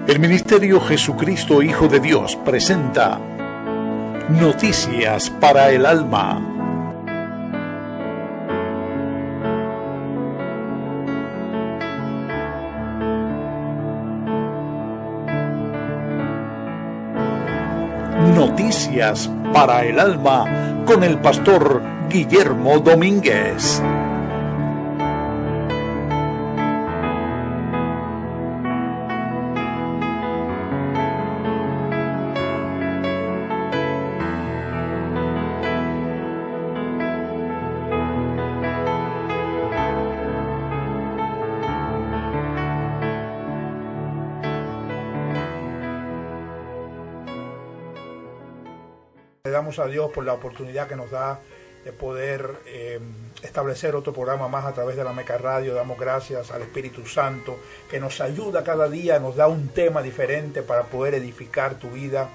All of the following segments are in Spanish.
El Ministerio Jesucristo Hijo de Dios presenta Noticias para el Alma. Noticias para el Alma con el pastor Guillermo Domínguez. Le damos a Dios por la oportunidad que nos da de poder establecer otro programa más a través de la Meca Radio. Damos gracias al Espíritu Santo que nos ayuda cada día, nos da un tema diferente para poder edificar tu vida,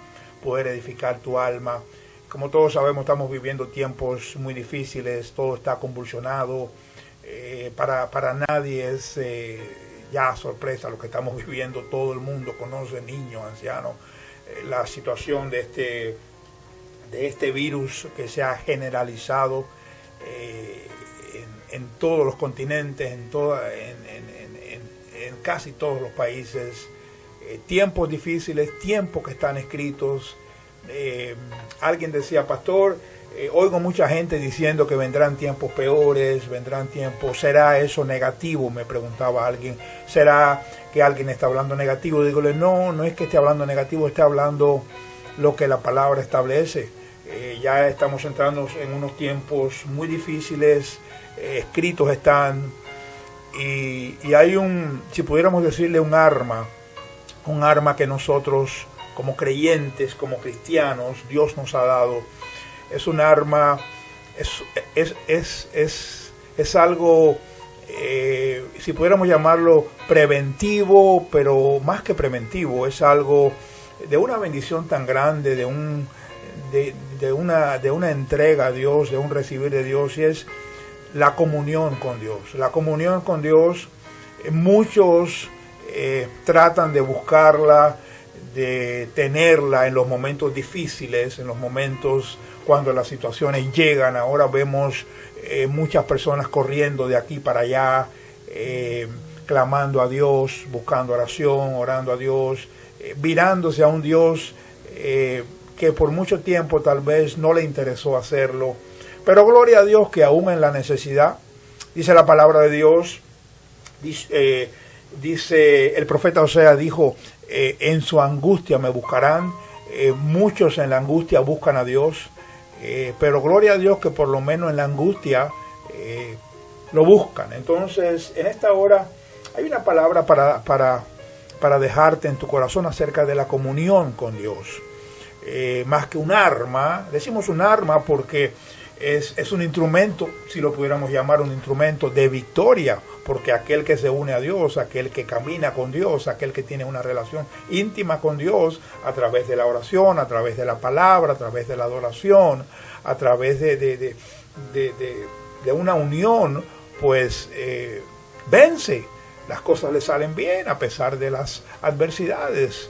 poder edificar tu alma. Como todos sabemos, estamos viviendo tiempos muy difíciles, todo está convulsionado. Para nadie es ya sorpresa lo que estamos viviendo. Todo el mundo conoce, niños, ancianos, la situación de este virus que se ha generalizado en todos los continentes, en casi todos los países. Tiempos difíciles, tiempos que están escritos. Alguien decía, pastor, oigo mucha gente diciendo que vendrán tiempos peores, vendrán tiempos, ¿será eso negativo? Me preguntaba alguien, ¿será que alguien está hablando negativo? Dígole, no es que esté hablando negativo, está hablando lo que la palabra establece. Ya estamos entrando en unos tiempos muy difíciles, escritos están, y hay si pudiéramos decirle un arma que nosotros como creyentes, como cristianos, Dios nos ha dado. Es un arma, es algo, si pudiéramos llamarlo preventivo, pero más que preventivo, es algo de una bendición tan grande, de una entrega a Dios, de un recibir de Dios, y es la comunión con Dios. La comunión con Dios, muchos tratan de buscarla, de tenerla en los momentos difíciles, en los momentos cuando las situaciones llegan. Ahora vemos muchas personas corriendo de aquí para allá, clamando a Dios, buscando oración, orando a Dios, virándose a un Dios que por mucho tiempo tal vez no le interesó hacerlo. Pero gloria a Dios que aún en la necesidad, dice la palabra de Dios, dice el profeta Oseas, dijo, en su angustia me buscarán. Muchos en la angustia buscan a Dios, pero gloria a Dios que por lo menos en la angustia lo buscan. Entonces, en esta hora hay una palabra para dejarte en tu corazón acerca de la comunión con Dios. Más que un arma, decimos un arma porque es un instrumento, si lo pudiéramos llamar un instrumento de victoria, porque aquel que se une a Dios, aquel que camina con Dios, aquel que tiene una relación íntima con Dios a través de la oración, a través de la palabra, a través de la adoración, a través de una unión, pues vence. Las cosas le salen bien a pesar de las adversidades.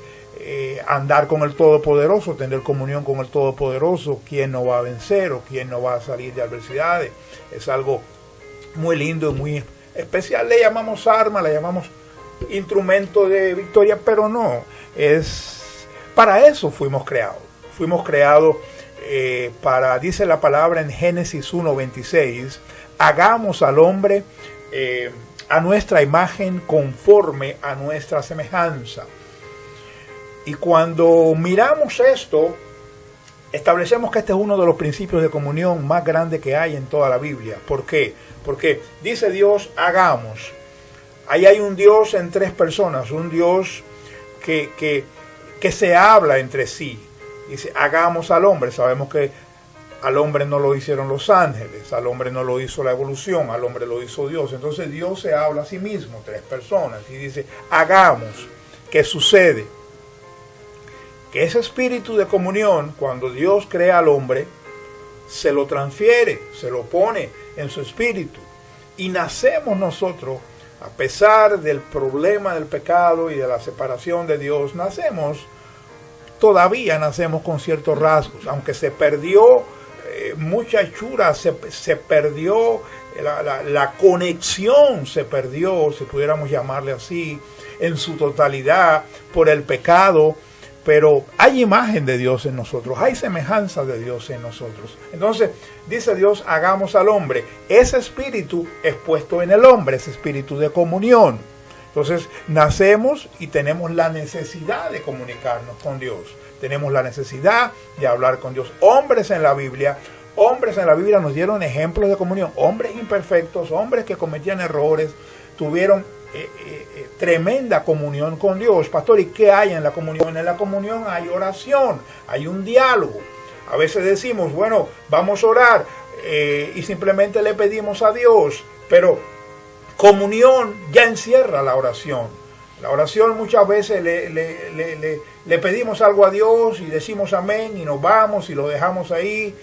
Andar con el Todopoderoso, tener comunión con el Todopoderoso, ¿quién no va a vencer o quién no va a salir de adversidades? Es algo muy lindo y muy especial. Le llamamos arma, le llamamos instrumento de victoria, pero no, para eso fuimos creados. Fuimos creados dice la palabra en Génesis 1:26, hagamos al hombre a nuestra imagen, conforme a nuestra semejanza. Y cuando miramos esto, establecemos que este es uno de los principios de comunión más grandes que hay en toda la Biblia. ¿Por qué? Porque dice Dios, hagamos. Ahí hay un Dios en tres personas, un Dios que se habla entre sí. Dice, hagamos al hombre. Sabemos que al hombre no lo hicieron los ángeles, al hombre no lo hizo la evolución, al hombre lo hizo Dios. Entonces Dios se habla a sí mismo, tres personas, y dice, hagamos. ¿Qué sucede? que ese espíritu de comunión, cuando Dios crea al hombre, se lo transfiere, se lo pone en su espíritu. Y nacemos nosotros, a pesar del problema del pecado y de la separación de Dios, todavía nacemos con ciertos rasgos, aunque se perdió mucha hechura, se perdió la conexión, se perdió, si pudiéramos llamarle así, en su totalidad por el pecado, pero hay imagen de Dios en nosotros, hay semejanza de Dios en nosotros. Entonces, dice Dios, hagamos al hombre. Ese espíritu es puesto en el hombre, ese espíritu de comunión. Entonces, nacemos y tenemos la necesidad de comunicarnos con Dios. Tenemos la necesidad de hablar con Dios. Hombres en la Biblia nos dieron ejemplos de comunión. Hombres imperfectos, hombres que cometían errores, tuvieron tremenda comunión con Dios. Pastor, ¿y qué hay en la comunión? En la comunión hay oración, hay un diálogo. A veces decimos, bueno, vamos a orar y simplemente le pedimos a Dios, pero comunión ya encierra la oración. La oración muchas veces le pedimos algo a Dios y decimos amén y nos vamos y lo dejamos ahí.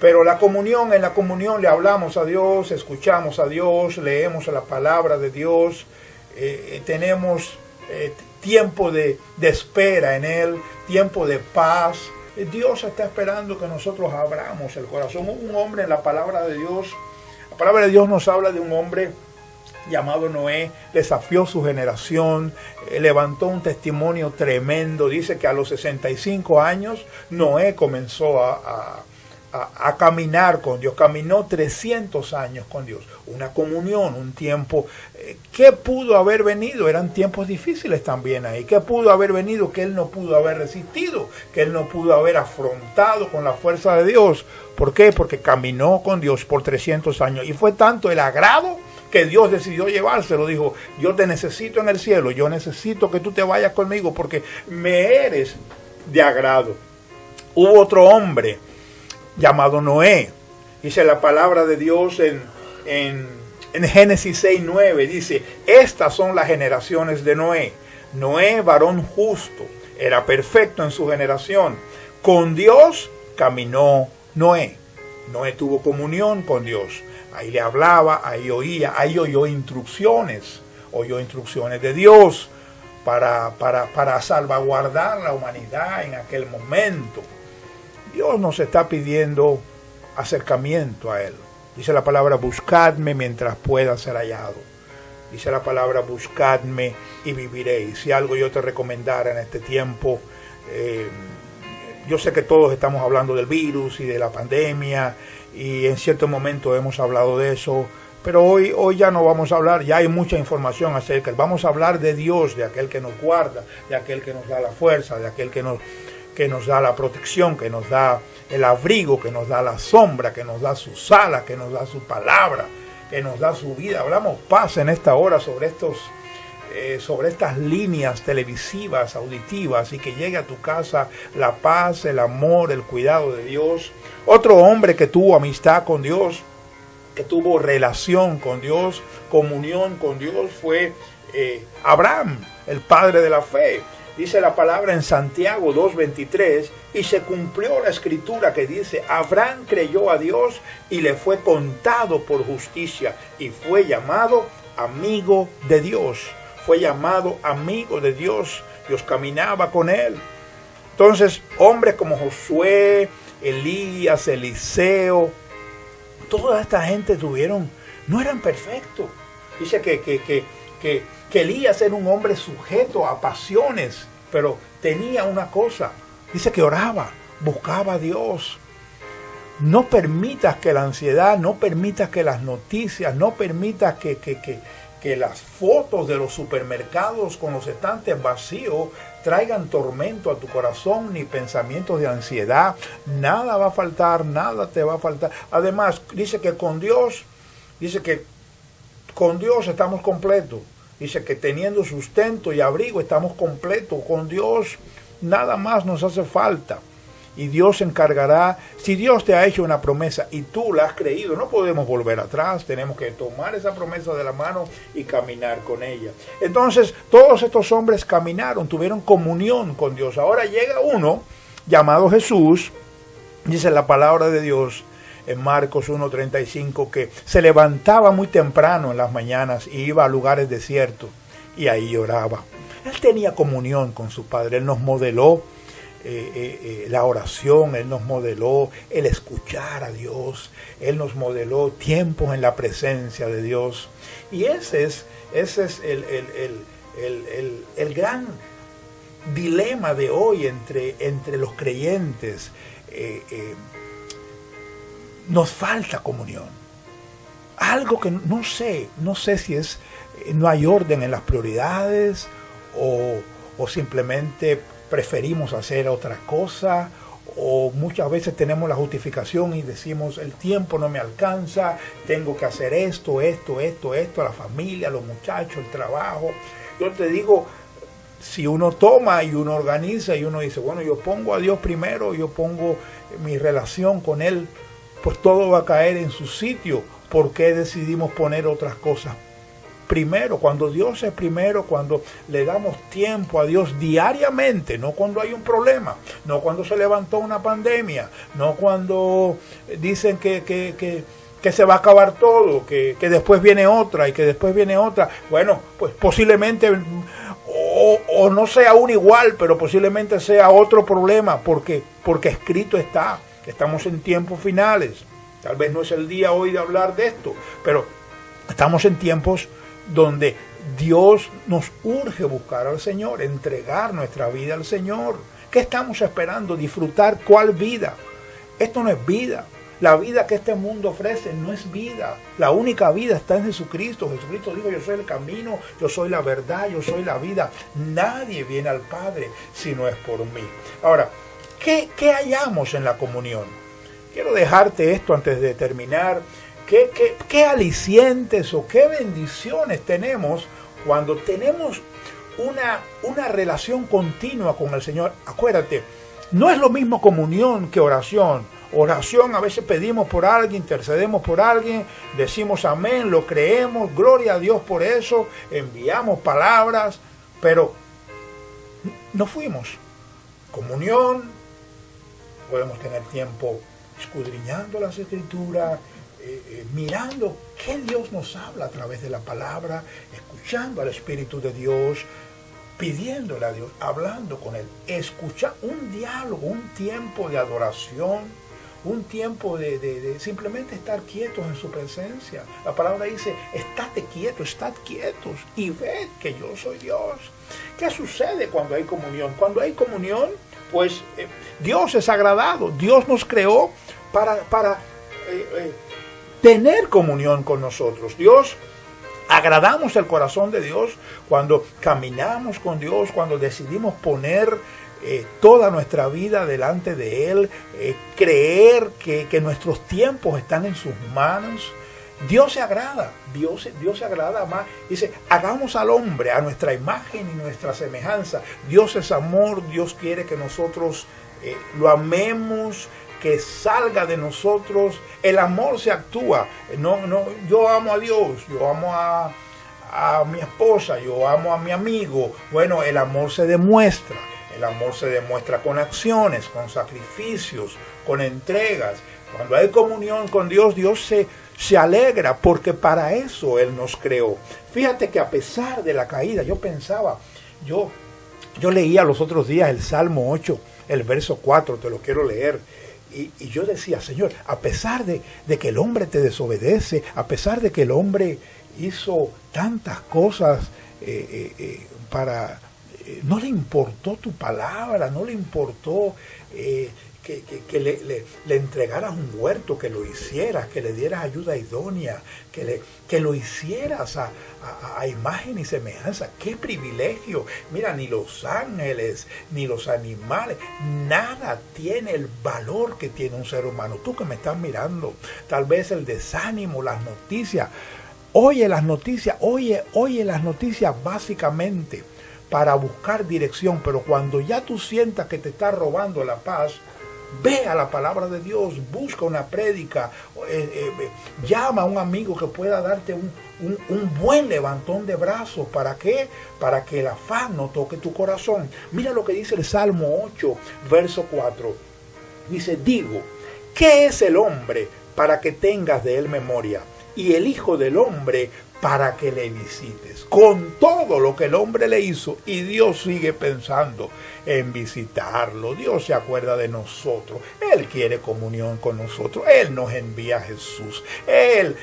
Pero en la comunión le hablamos a Dios, escuchamos a Dios, leemos la palabra de Dios, tenemos tiempo de espera en Él, tiempo de paz. Dios está esperando que nosotros abramos el corazón. Un hombre en la palabra de Dios nos habla de un hombre llamado Noé, desafió su generación, levantó un testimonio tremendo. Dice que a los 65 años Noé comenzó a caminar con Dios, caminó 300 años con Dios, una comunión, un tiempo. ¿Qué pudo haber venido? Eran tiempos difíciles también ahí. ¿Qué pudo haber venido que él no pudo haber resistido? Que él no pudo haber afrontado con la fuerza de Dios. ¿Por qué? Porque caminó con Dios por 300 años y fue tanto el agrado que Dios decidió llevárselo. Dijo, yo te necesito en el cielo, yo necesito que tú te vayas conmigo porque me eres de agrado. Hubo otro hombre llamado Noé. Dice la palabra de Dios en Génesis 6:9, dice, estas son las generaciones de Noé. Noé, varón justo, era perfecto en su generación. Con Dios caminó Noé. Noé tuvo comunión con Dios. Ahí le hablaba, ahí oía, ahí oyó instrucciones de Dios para salvaguardar la humanidad en aquel momento. Dios nos está pidiendo acercamiento a Él. Dice la palabra, buscadme mientras pueda ser hallado. Dice la palabra, buscadme y viviréis. Si algo yo te recomendara en este tiempo, yo sé que todos estamos hablando del virus y de la pandemia, y en cierto momento hemos hablado de eso, pero hoy ya no vamos a hablar, ya hay mucha información acerca. Vamos a hablar de Dios, de aquel que nos guarda, de aquel que nos da la fuerza, de aquel que nos da la protección, que nos da el abrigo, que nos da la sombra, que nos da su sala, que nos da su palabra, que nos da su vida. Hablamos paz en esta hora sobre estas líneas televisivas, auditivas, y que llegue a tu casa la paz, el amor, el cuidado de Dios. Otro hombre que tuvo amistad con Dios, que tuvo relación con Dios, comunión con Dios, fue Abraham, el padre de la fe. Dice la palabra en Santiago 2:23, y se cumplió la escritura que dice, Abraham creyó a Dios y le fue contado por justicia, y fue llamado amigo de Dios. Fue llamado amigo de Dios. Dios caminaba con él. Entonces, hombres como Josué, Elías, Eliseo, toda esta gente no eran perfectos. Dice que Elías era un hombre sujeto a pasiones, pero tenía una cosa. Dice que oraba, buscaba a Dios. No permitas que la ansiedad, no permitas que las noticias, no permitas que las fotos de los supermercados con los estantes vacíos traigan tormento a tu corazón, ni pensamientos de ansiedad. Nada va a faltar, nada te va a faltar. Además, dice que con Dios estamos completos. Dice que teniendo sustento y abrigo estamos completos. Con Dios nada más nos hace falta. y Dios se encargará. Si Dios te ha hecho una promesa y tú la has creído, no podemos volver atrás, tenemos que tomar esa promesa de la mano y caminar con ella. Entonces todos estos hombres caminaron, tuvieron comunión con Dios. Ahora llega uno llamado Jesús, dice la palabra de Dios en Marcos 1:35, que se levantaba muy temprano en las mañanas y iba a lugares desiertos y ahí oraba. Él tenía comunión con su Padre, Él nos modeló la oración, Él nos modeló el escuchar a Dios, Él nos modeló tiempos en la presencia de Dios. Y ese es el gran dilema de hoy entre los creyentes. Nos falta comunión. Algo que no sé si es, no hay orden en las prioridades o simplemente preferimos hacer otra cosa, o muchas veces tenemos la justificación y decimos el tiempo no me alcanza, tengo que hacer esto, la familia, los muchachos, el trabajo. Yo te digo, si uno toma y uno organiza y uno dice, bueno, yo pongo a Dios primero, yo pongo mi relación con Él, pues todo va a caer en su sitio. ¿Por qué decidimos poner otras cosas primero? Cuando Dios es primero, cuando le damos tiempo a Dios diariamente, no cuando hay un problema, no cuando se levantó una pandemia, no cuando dicen que se va a acabar todo, que después viene otra y que después viene otra. Bueno, pues posiblemente o no sea aún igual, pero posiblemente sea otro problema, porque escrito está. Estamos en tiempos finales. Tal vez no es el día hoy de hablar de esto, pero estamos en tiempos donde Dios nos urge buscar al Señor, entregar nuestra vida al Señor. ¿Qué estamos esperando? Disfrutar ¿cuál vida? Esto no es vida. La vida que este mundo ofrece no es vida. La única vida está en Jesucristo. Jesucristo dijo, yo soy el camino, yo soy la verdad, yo soy la vida. Nadie viene al Padre si no es por mí. Ahora, ¿qué hallamos en la comunión? Quiero dejarte esto antes de terminar. ¿Qué alicientes o qué bendiciones tenemos cuando tenemos una relación continua con el Señor? Acuérdate, no es lo mismo comunión que oración. Oración, a veces pedimos por alguien, intercedemos por alguien, decimos amén, lo creemos, gloria a Dios por eso, enviamos palabras, pero no fuimos. Comunión, podemos tener tiempo escudriñando las Escrituras, mirando qué Dios nos habla a través de la palabra, escuchando al Espíritu de Dios, pidiéndole a Dios, hablando con Él, escuchar un diálogo, un tiempo de adoración, un tiempo de simplemente estar quietos en su presencia. La palabra dice, estate quietos, estad quietos y ved que yo soy Dios. ¿Qué sucede cuando hay comunión? Cuando hay comunión, pues Dios es agradado. Dios nos creó para tener comunión con nosotros. Dios, agradamos el corazón de Dios cuando caminamos con Dios, cuando decidimos poner toda nuestra vida delante de Él, creer que nuestros tiempos están en sus manos. Dios se agrada, Dios se agrada más. Dice, hagamos al hombre a nuestra imagen y nuestra semejanza. Dios es amor, Dios quiere que nosotros lo amemos, que salga de nosotros. El amor se actúa. Yo amo a Dios, yo amo a mi esposa, yo amo a mi amigo. Bueno, el amor se demuestra. El amor se demuestra con acciones, con sacrificios, con entregas. Cuando hay comunión con Dios, Dios se alegra porque para eso Él nos creó. Fíjate que a pesar de la caída, yo pensaba, yo leía los otros días el Salmo 8, el verso 4, te lo quiero leer. Y yo decía, Señor, a pesar de que el hombre te desobedece, a pesar de que el hombre hizo tantas cosas no le importó tu palabra, no le importó que le entregaras un huerto, que lo hicieras, que le dieras ayuda idónea, que lo hicieras a imagen y semejanza. ¡Qué privilegio! Mira, ni los ángeles, ni los animales, nada tiene el valor que tiene un ser humano. Tú que me estás mirando, tal vez el desánimo, las noticias. Oye las noticias básicamente para buscar dirección, pero cuando ya tú sientas que te está robando la paz, Ve a la palabra de Dios, busca una prédica, llama a un amigo que pueda darte un buen levantón de brazos. ¿Para qué? Para que el afán no toque tu corazón. Mira lo que dice el Salmo 8, verso 4. Dice, digo, ¿qué es el hombre para que tengas de él memoria? Y el hijo del hombre para que le visites. Con todo lo que el hombre le hizo, y Dios sigue pensando en visitarlo. Dios se acuerda de nosotros. Él quiere comunión con nosotros. Él nos envía a Jesús. Él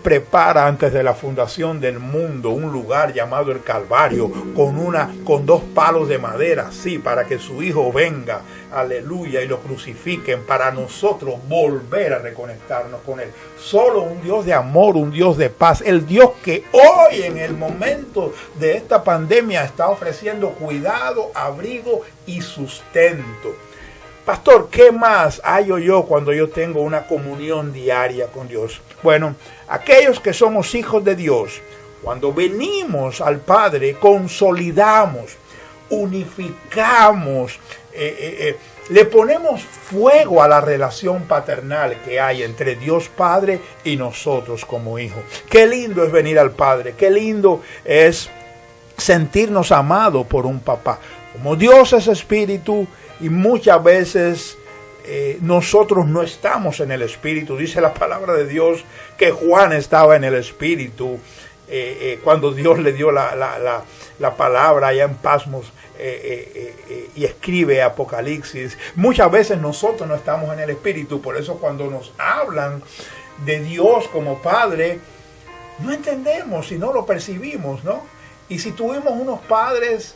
prepara antes de la fundación del mundo un lugar llamado el Calvario con 2 palos de madera, sí, para que su hijo venga, aleluya, y lo crucifiquen, para nosotros volver a reconectarnos con él. Solo un Dios de amor, un Dios de paz, el Dios que hoy en el momento de esta pandemia está ofreciendo cuidado, abrigo y sustento. Pastor, ¿qué más hallo yo cuando yo tengo una comunión diaria con Dios? Bueno, aquellos que somos hijos de Dios, cuando venimos al Padre, consolidamos, unificamos, le ponemos fuego a la relación paternal que hay entre Dios Padre y nosotros como hijos. Qué lindo es venir al Padre, qué lindo es sentirnos amados por un papá. Como Dios es espíritu y muchas veces nosotros no estamos en el espíritu. Dice la palabra de Dios que Juan estaba en el espíritu cuando Dios le dio la palabra allá en Pasmos. Y escribe Apocalipsis. Muchas veces nosotros no estamos en el espíritu, por eso cuando nos hablan de Dios como Padre, no entendemos y no lo percibimos, ¿no? Y si tuvimos unos padres,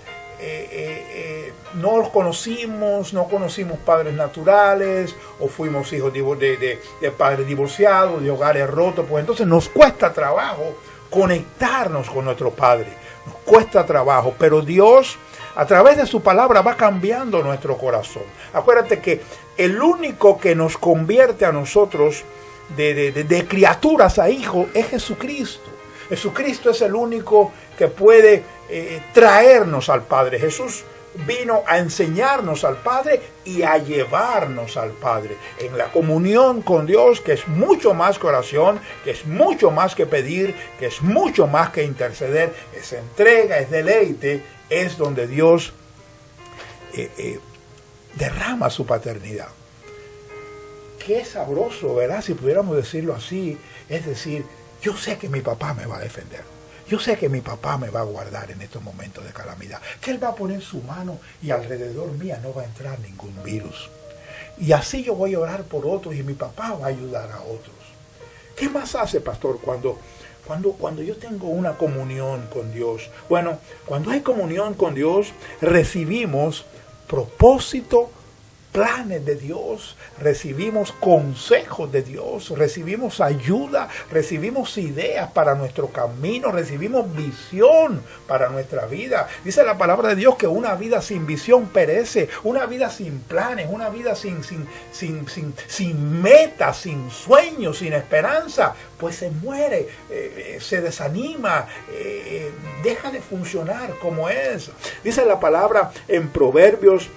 no los conocimos, no conocimos padres naturales, o fuimos hijos de padres divorciados, de hogares rotos, pues entonces nos cuesta trabajo conectarnos con nuestro Padre, nos cuesta trabajo, pero Dios a través de su palabra va cambiando nuestro corazón. Acuérdate que el único que nos convierte a nosotros de criaturas a hijos es Jesucristo. Jesucristo es el único que puede traernos al Padre. Jesús vino a enseñarnos al Padre y a llevarnos al Padre. En la comunión con Dios, que es mucho más que oración, que es mucho más que pedir, que es mucho más que interceder, es entrega, es deleite, es donde Dios derrama su paternidad. Qué sabroso, ¿verdad? Si pudiéramos decirlo así, es decir, yo sé que mi papá me va a defender. Yo sé que mi papá me va a guardar en estos momentos de calamidad. Que Él va a poner su mano y alrededor mía no va a entrar ningún virus. Y así yo voy a orar por otros y mi papá va a ayudar a otros. ¿Qué más hace, pastor, cuando yo tengo una comunión con Dios? Bueno, cuando hay comunión con Dios, recibimos propósito, planes de Dios, recibimos consejos de Dios, recibimos ayuda, recibimos ideas para nuestro camino, recibimos visión para nuestra vida. Dice la palabra de Dios que una vida sin visión perece, una vida sin planes, una vida sin meta, sin sueños, sin esperanza, pues se muere, se desanima, deja de funcionar como es. Dice la palabra en Proverbios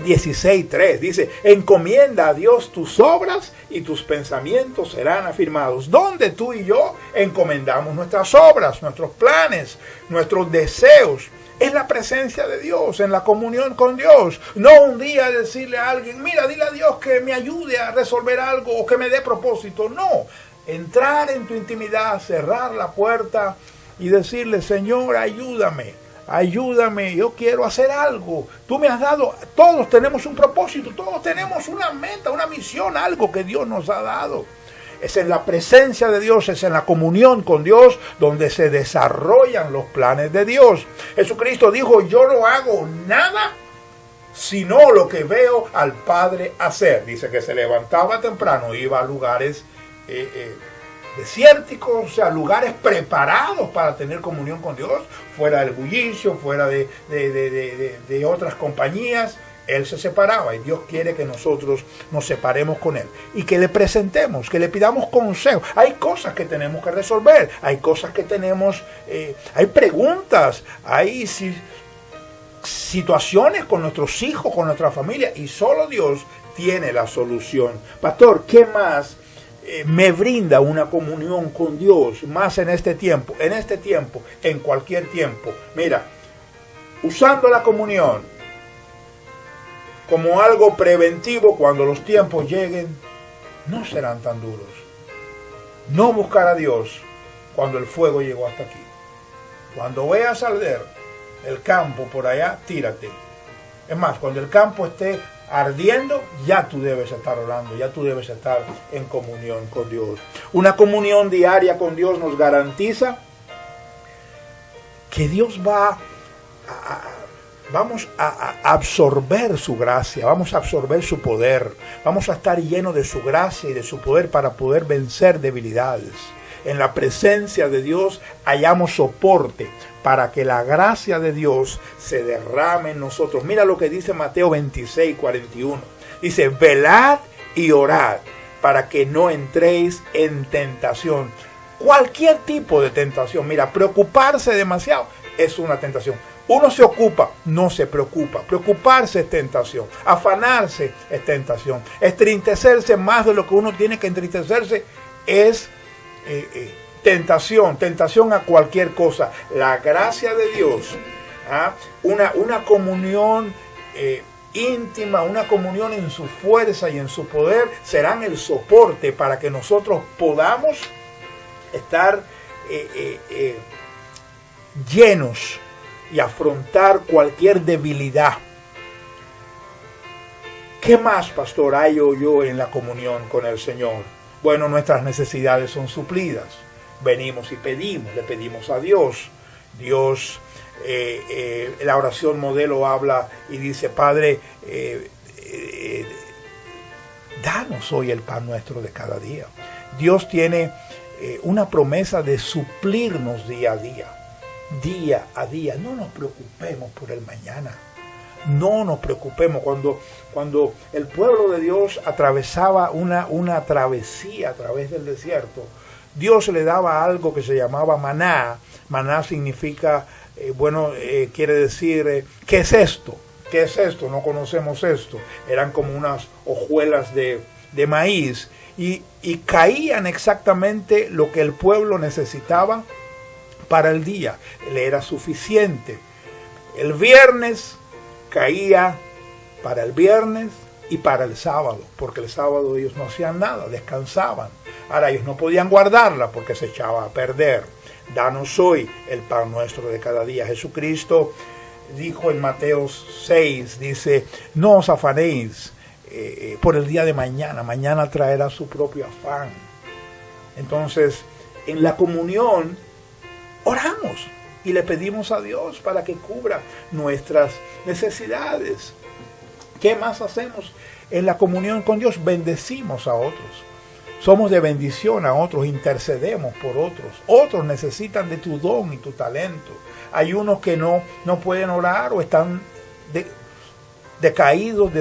16:3, dice, encomienda a Dios tus obras y tus pensamientos serán afirmados. Donde tú y yo encomendamos nuestras obras, nuestros planes, nuestros deseos, en la presencia de Dios, en la comunión con Dios. No un día decirle a alguien, mira, dile a Dios que me ayude a resolver algo o que me dé propósito. No, entrar en tu intimidad, cerrar la puerta y decirle, Señor, ayúdame, yo quiero hacer algo. Tú me has dado, todos tenemos un propósito, todos tenemos una meta, una misión, algo que Dios nos ha dado. Es en la presencia de Dios, es en la comunión con Dios donde se desarrollan los planes de Dios. Jesucristo dijo, yo no hago nada sino lo que veo al Padre hacer. Dice que se levantaba temprano, iba a lugares desérticos, o sea, lugares preparados para tener comunión con Dios, fuera del bullicio, fuera de otras compañías. Él se separaba y Dios quiere que nosotros nos separemos con Él y que le presentemos, que le pidamos consejo. Hay cosas que tenemos que resolver, hay cosas que tenemos, hay preguntas, hay situaciones con nuestros hijos, con nuestra familia, y solo Dios tiene la solución. Pastor, ¿qué más me brinda una comunión con Dios más en este tiempo, en cualquier tiempo? Mira, usando la comunión como algo preventivo cuando los tiempos lleguen, no serán tan duros. No buscar a Dios cuando el fuego llegó hasta aquí. Cuando veas arder el campo por allá, tírate. Es más, cuando el campo esté ardiendo, ya tú debes estar orando, ya tú debes estar en comunión con Dios. Una comunión diaria con Dios nos garantiza que Dios vamos a absorber su gracia, vamos a absorber su poder, vamos a estar llenos de su gracia y de su poder para poder vencer debilidades. En la presencia de Dios hallamos soporte para que la gracia de Dios se derrame en nosotros. Mira lo que dice Mateo 26:41. Dice, velad y orad para que no entréis en tentación. Cualquier tipo de tentación. Mira, preocuparse demasiado es una tentación. Uno se ocupa, no se preocupa. Preocuparse es tentación. Afanarse es tentación. Entristecerse más de lo que uno tiene que entristecerse es tentación a cualquier cosa. La gracia de Dios, una comunión íntima, una comunión en su fuerza y en su poder, serán el soporte para que nosotros podamos estar llenos y afrontar cualquier debilidad. ¿Qué más, pastor, hay yo en la comunión con el Señor? Bueno, nuestras necesidades son suplidas. Venimos y le pedimos a Dios. Dios, la oración modelo habla y dice, Padre, danos hoy el pan nuestro de cada día. Dios tiene una promesa de suplirnos día a día. No nos preocupemos por el mañana. No nos preocupemos. Cuando el pueblo de Dios atravesaba una travesía a través del desierto, Dios le daba algo que se llamaba maná. Maná significa, quiere decir, ¿qué es esto? ¿Qué es esto? No conocemos esto. Eran como unas hojuelas de maíz y caían exactamente lo que el pueblo necesitaba para el día. Le era suficiente. El viernes caía para el viernes y para el sábado, porque el sábado ellos no hacían nada, descansaban. Ahora ellos no podían guardarla porque se echaba a perder. Danos hoy el pan nuestro de cada día. Jesucristo dijo en Mateo 6, dice, no os afanéis por el día de mañana, mañana traerá su propio afán. Entonces, en la comunión oramos y le pedimos a Dios para que cubra nuestras necesidades. ¿Qué más hacemos en la comunión con Dios? Bendecimos a otros. Somos de bendición a otros, intercedemos por otros. Otros necesitan de tu don y tu talento. Hay unos que no pueden orar o están decaídos,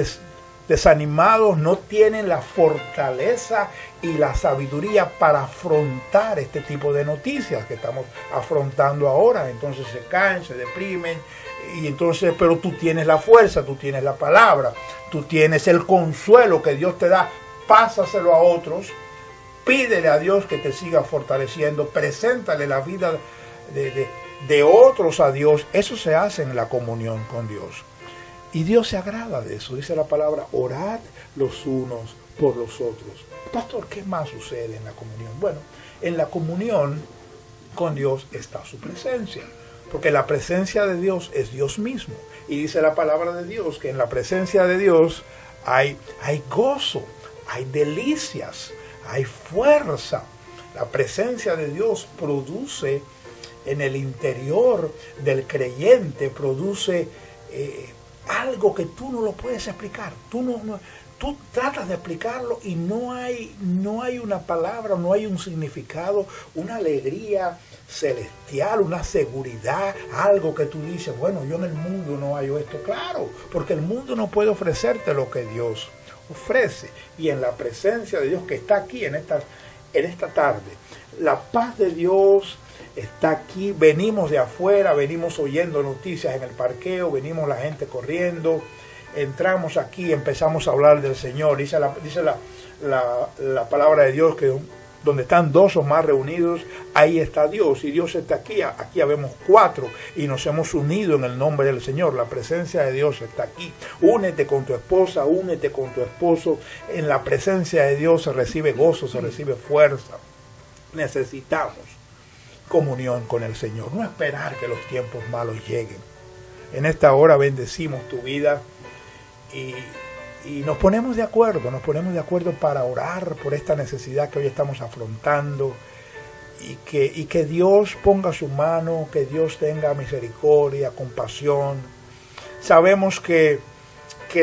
desanimados, no tienen la fortaleza y la sabiduría para afrontar este tipo de noticias que estamos afrontando ahora. Entonces se caen, se deprimen, y entonces, pero tú tienes la fuerza, tú tienes la palabra, tú tienes el consuelo que Dios te da, pásaselo a otros, pídele a Dios que te siga fortaleciendo, preséntale la vida de otros a Dios. Eso se hace en la comunión con Dios. Y Dios se agrada de eso. Dice la palabra, orad los unos por los otros. Pastor, ¿qué más sucede en la comunión? Bueno, en la comunión con Dios está su presencia. Porque la presencia de Dios es Dios mismo. Y dice la palabra de Dios que en la presencia de Dios hay gozo, hay delicias, hay fuerza. La presencia de Dios produce en el interior del creyente, produce algo que tú no lo puedes explicar. Tú tratas de explicarlo y no hay una palabra, no hay un significado, una alegría celestial, una seguridad, algo que tú dices, bueno, yo en el mundo no hallo esto. Claro, porque el mundo no puede ofrecerte lo que Dios ofrece. Y en la presencia de Dios que está aquí en esta tarde, la paz de Dios, está aquí. Venimos de afuera, venimos oyendo noticias en el parqueo, venimos la gente corriendo, entramos aquí, empezamos a hablar del Señor. Dice la palabra de Dios que donde están dos o más reunidos, ahí está Dios, y Dios está aquí. Aquí habemos cuatro y nos hemos unido en el nombre del Señor. La presencia de Dios está aquí. Únete con tu esposa, únete con tu esposo. En la presencia de Dios se recibe gozo, se recibe fuerza. Necesitamos comunión con el Señor, no esperar que los tiempos malos lleguen. En esta hora bendecimos tu vida y nos ponemos de acuerdo para orar por esta necesidad que hoy estamos afrontando, y que Dios ponga su mano, que Dios tenga misericordia, compasión. Sabemos que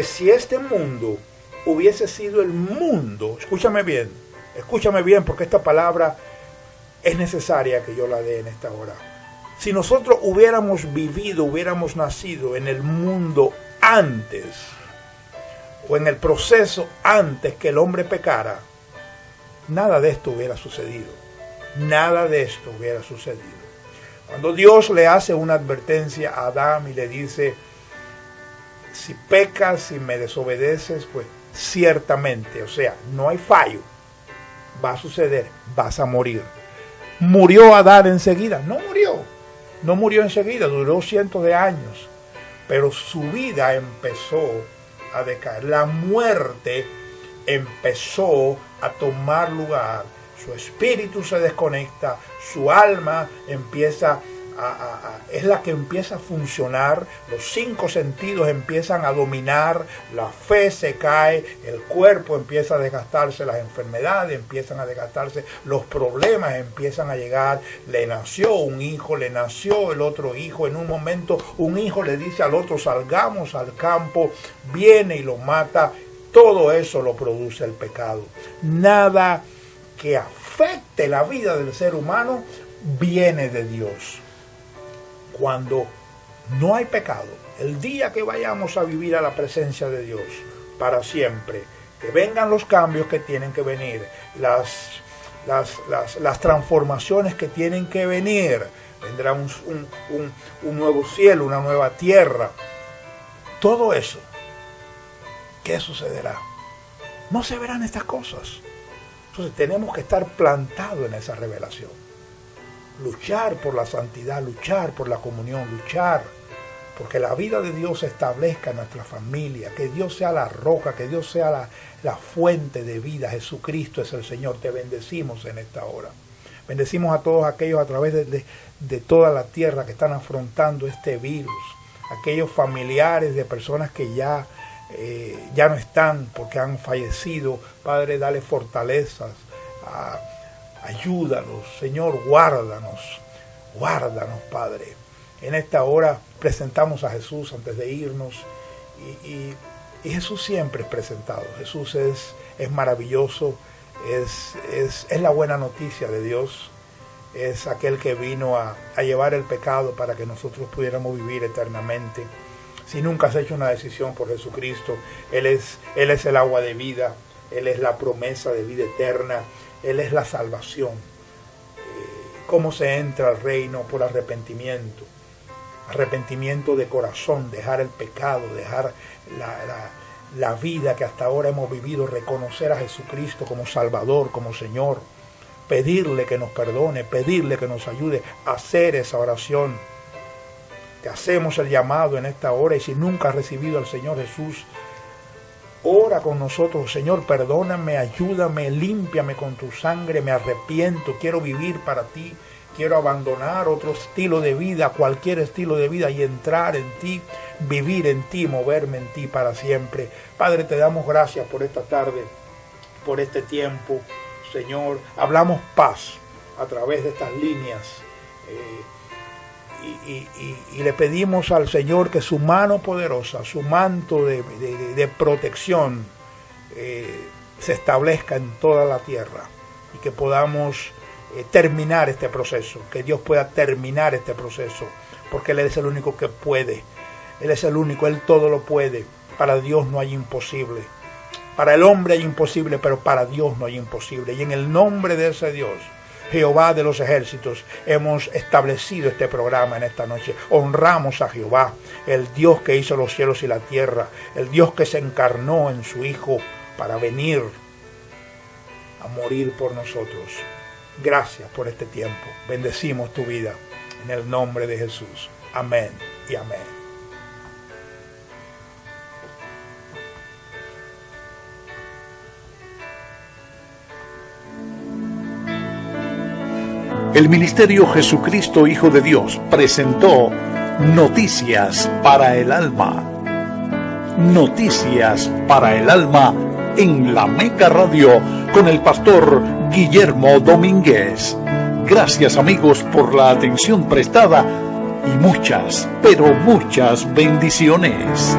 si este mundo hubiese sido el mundo, escúchame bien, porque esta palabra es necesaria que yo la dé en esta hora. Si nosotros hubiéramos nacido en el mundo antes, o en el proceso antes que el hombre pecara, nada de esto hubiera sucedido. Nada de esto hubiera sucedido. Cuando Dios le hace una advertencia a Adán y le dice, si pecas, si me desobedeces, pues ciertamente, o sea, no hay fallo, va a suceder, vas a morir. ¿Murió Adán enseguida? No murió enseguida, duró cientos de años, pero su vida empezó a decaer. La muerte empezó a tomar lugar. Su espíritu se desconecta, su alma empieza es la que empieza a funcionar, los 5 sentidos empiezan a dominar, la fe se cae, el cuerpo empieza a desgastarse, las enfermedades empiezan a desgastarse, los problemas empiezan a llegar. Le nació un hijo, le nació el otro hijo. En un momento un hijo le dice al otro, salgamos al campo, viene y lo mata. Todo eso lo produce el pecado. Nada que afecte la vida del ser humano viene de Dios. Cuando no hay pecado, el día que vayamos a vivir a la presencia de Dios para siempre, que vengan los cambios que tienen que venir, las transformaciones que tienen que venir, vendrá un nuevo cielo, una nueva tierra. Todo eso, ¿qué sucederá? No se verán estas cosas. Entonces tenemos que estar plantados en esa revelación. Luchar por la santidad, luchar por la comunión, luchar porque la vida de Dios se establezca en nuestra familia, que Dios sea la roca, que Dios sea la fuente de vida. Jesucristo es el Señor. Te bendecimos en esta hora. Bendecimos a todos aquellos a través de toda la tierra que están afrontando este virus, aquellos familiares de personas que ya no están porque han fallecido. Padre, dale fortalezas, ayúdalos, Señor, guárdanos, Padre. En esta hora presentamos a Jesús antes de irnos, y Jesús siempre es presentado. Jesús es maravilloso, es la buena noticia de Dios, es aquel que vino a llevar el pecado para que nosotros pudiéramos vivir eternamente. Si nunca has hecho una decisión por Jesucristo, Él es el agua de vida, Él es la promesa de vida eterna, Él es la salvación. ¿Cómo se entra al reino? Por arrepentimiento. Arrepentimiento de corazón, dejar el pecado, dejar la vida que hasta ahora hemos vivido, reconocer a Jesucristo como Salvador, como Señor, pedirle que nos perdone, pedirle que nos ayude a hacer esa oración. Te hacemos el llamado en esta hora, y si nunca has recibido al Señor Jesús, ora con nosotros. Señor, perdóname, ayúdame, límpiame con tu sangre, me arrepiento, quiero vivir para ti, quiero abandonar otro estilo de vida, cualquier estilo de vida, y entrar en ti, vivir en ti, moverme en ti para siempre. Padre, te damos gracias por esta tarde, por este tiempo, Señor. Hablamos paz a través de estas líneas, y le pedimos al Señor que su mano poderosa, su manto de protección se establezca en toda la tierra, y que podamos terminar este proceso, que Dios pueda terminar este proceso, porque Él es el único que puede. Él es el único, Él todo lo puede. Para Dios no hay imposible. Para el hombre hay imposible, pero para Dios no hay imposible. Y en el nombre de ese Dios, Jehová de los ejércitos, hemos establecido este programa en esta noche. Honramos a Jehová, el Dios que hizo los cielos y la tierra, el Dios que se encarnó en su Hijo para venir a morir por nosotros. Gracias por este tiempo. Bendecimos tu vida en el nombre de Jesús. Amén y amén. El Ministerio Jesucristo Hijo de Dios presentó Noticias para el Alma. Noticias para el Alma en la Meca Radio con el pastor Guillermo Domínguez. Gracias amigos por la atención prestada y muchas, pero muchas bendiciones.